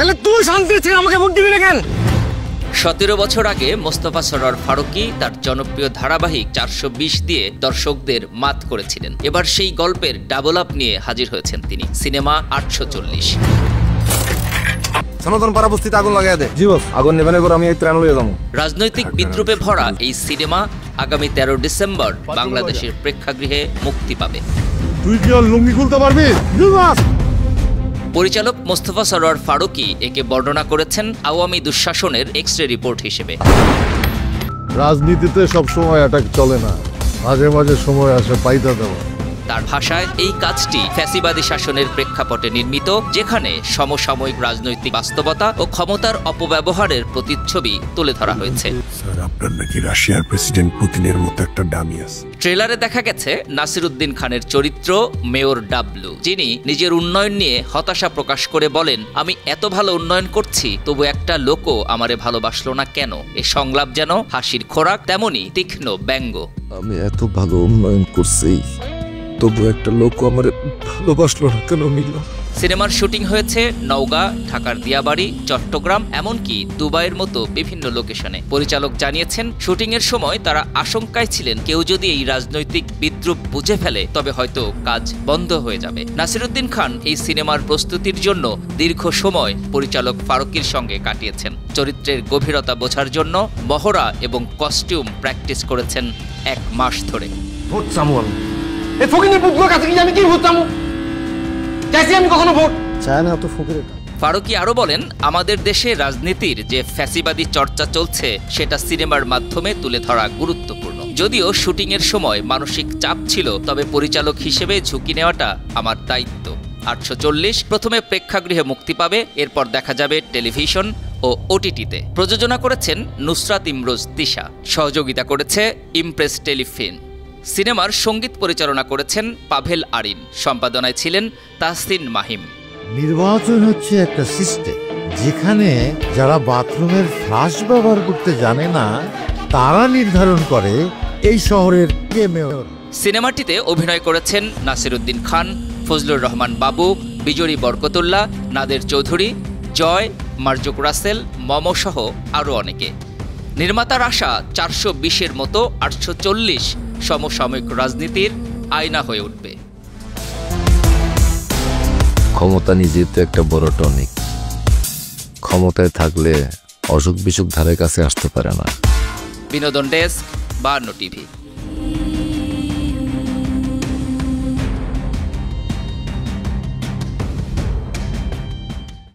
তাহলে তুই শান্তি ছেড়ে আমাকে ভোট দিবি না কেন? 17 বছর আগে মোস্তফা সরোয়ার ফারুকী তার জনপ্রিয় ধারাবাহিক 420 দিয়ে দর্শকদের মাত করেছিলেন। এবার সেই গল্পের ডাবল আপ নিয়ে হাজির হয়েছেন তিনি, সিনেমা 840। সনাতন পাড়া বস্তিতে আগুন লাগাই দে। জি বস, আগুন নেভানো করে আমি এই ত্রাণ লইয়া যাবো। রাজনৈতিক বিদ্রূপে ভরা এই সিনেমা আগামী 13 ডিসেম্বর বাংলাদেশের প্রেক্ষাগৃহে মুক্তি পাবে। তুই কি আর লুঙ্গি খুলতে পারবি? পরিচালক মোস্তফা সরোয়ার ফারুকী একে বর্ণনা করেছেন আওয়ামী দুঃশাসনের এক্স-রে রিপোর্ট হিসেবে। রাজনীতিতে সবসময় অ্যাটাক চলে না, মাঝে মাঝে সময় আসে পাইতা দেওয়া। তার ভাষায় এই কাজটি ফ্যাসিবাদী শাসনের প্রেক্ষাপটে নির্মিত, যেখানে সমসাময়িক রাজনৈতিক বাস্তবতা ও ক্ষমতার অপব্যবহারের প্রতিচ্ছবি তুলে ধরা হয়েছে। স্যার, আপনার নাকি রাশিয়ার প্রেসিডেন্ট পুতিনের মতো একটা ডামি আছে। ট্রেলারে দেখা গেছে নাসিরুদ্দিন খানের চরিত্র মেয়র ডাবলু, যিনি নিজের উন্নয়ন নিয়ে হতাশা প্রকাশ করে বলেন, আমি এত ভালো উন্নয়ন করছি, তবু একটা লোকও আমারে ভালোবাসলো না কেন। এই সংলাপ যেন হাসির খোরাক, তেমনি তীক্ষ্ণ ব্যঙ্গ। আমি এত ভালো উন্নয়ন করছি, তবু একটা লোক আমার ভালোবাসলো না কেন মিলল। সিনেমার শুটিং হয়েছে নওগাঁ, ঢাকার দিয়াবাড়ি, চট্টগ্রাম, এমনকি দুবাইয়ের মতো বিভিন্ন লোকেশনে। পরিচালক জানিয়েছেন, শুটিংয়ের সময় তারা আশঙ্কায় ছিলেন কেউ যদি এই রাজনৈতিক বিদ্রূপ বুঝে ফেলে তবে হয়তো কাজ বন্ধ হয়ে যাবে। নাসিরুদ্দিন খান এই সিনেমার প্রস্তুতির জন্য দীর্ঘ সময় পরিচালক ফারুকীর সঙ্গে কাটিয়েছেন। চরিত্রের গভীরতা বোঝার জন্য মহড়া এবং কস্টিউম প্র্যাকটিস করেছেন 1 মাস ধরে। ভোট চামু আমি, এই ফকিনের পুতলোর কাছে কি আমি কি ভোট চামু? চাইছি আমি কখনো ভোট চায় না তো ফকিরের। ফারুকী আরো বলেন, আমাদের দেশে রাজনীতির যে ফ্যাসিবাদী চর্চা চলছে সেটা সিনেমার মাধ্যমে তুলে ধরা গুরুত্বপূর্ণ। যদিও শুটিংয়ের সময় মানসিক চাপ ছিল, তবে পরিচালক হিসেবে ঝুঁকি নেওয়াটা আমার দায়িত্ব। 840 প্রথমে প্রেক্ষাগৃহে মুক্তি পাবে, এরপর দেখা যাবে টেলিভিশন ও ওটিটিতে। প্রযোজনা করেছেন নুসরাত ইমরোজ তিশা, সহযোগিতা করেছে ইমপ্রেস টেলিফিল্ম। সিনেমার সঙ্গীত পরিচালনা করেছেন পাভেল আরিন, সম্পাদনায় ছিলেন তাহসিন মাহিম। নির্বাচন হচ্ছে একটা সিস্টেম যেখানে যারা বাথরুমের ফ্লাশ ব্যবহার করতে জানে না তারা নির্ধারণ করে এই শহরের কে মেয়র। সিনেমাটিতে অভিনয় করেছেন নাসিরুদ্দিন খান, ফজলুর রহমান বাবু, বিজরি বরকতুল্লাহ, নাদের চৌধুরী, জয়, মার্জুক রাসেল, মমসহ আরও অনেকে। নির্মাতার আশা 420-এর মতো 840 সমসাময়িক রাজনীতির আয়না হয়ে উঠবে। ক্ষমতা নিজেই তো একটা বড় টনিক, ক্ষমতায় থাকলে অসুখ বিসুখ ধারে কাছে আসতে পারে না। বিনোদন ডেস্ক, 52 টিভি।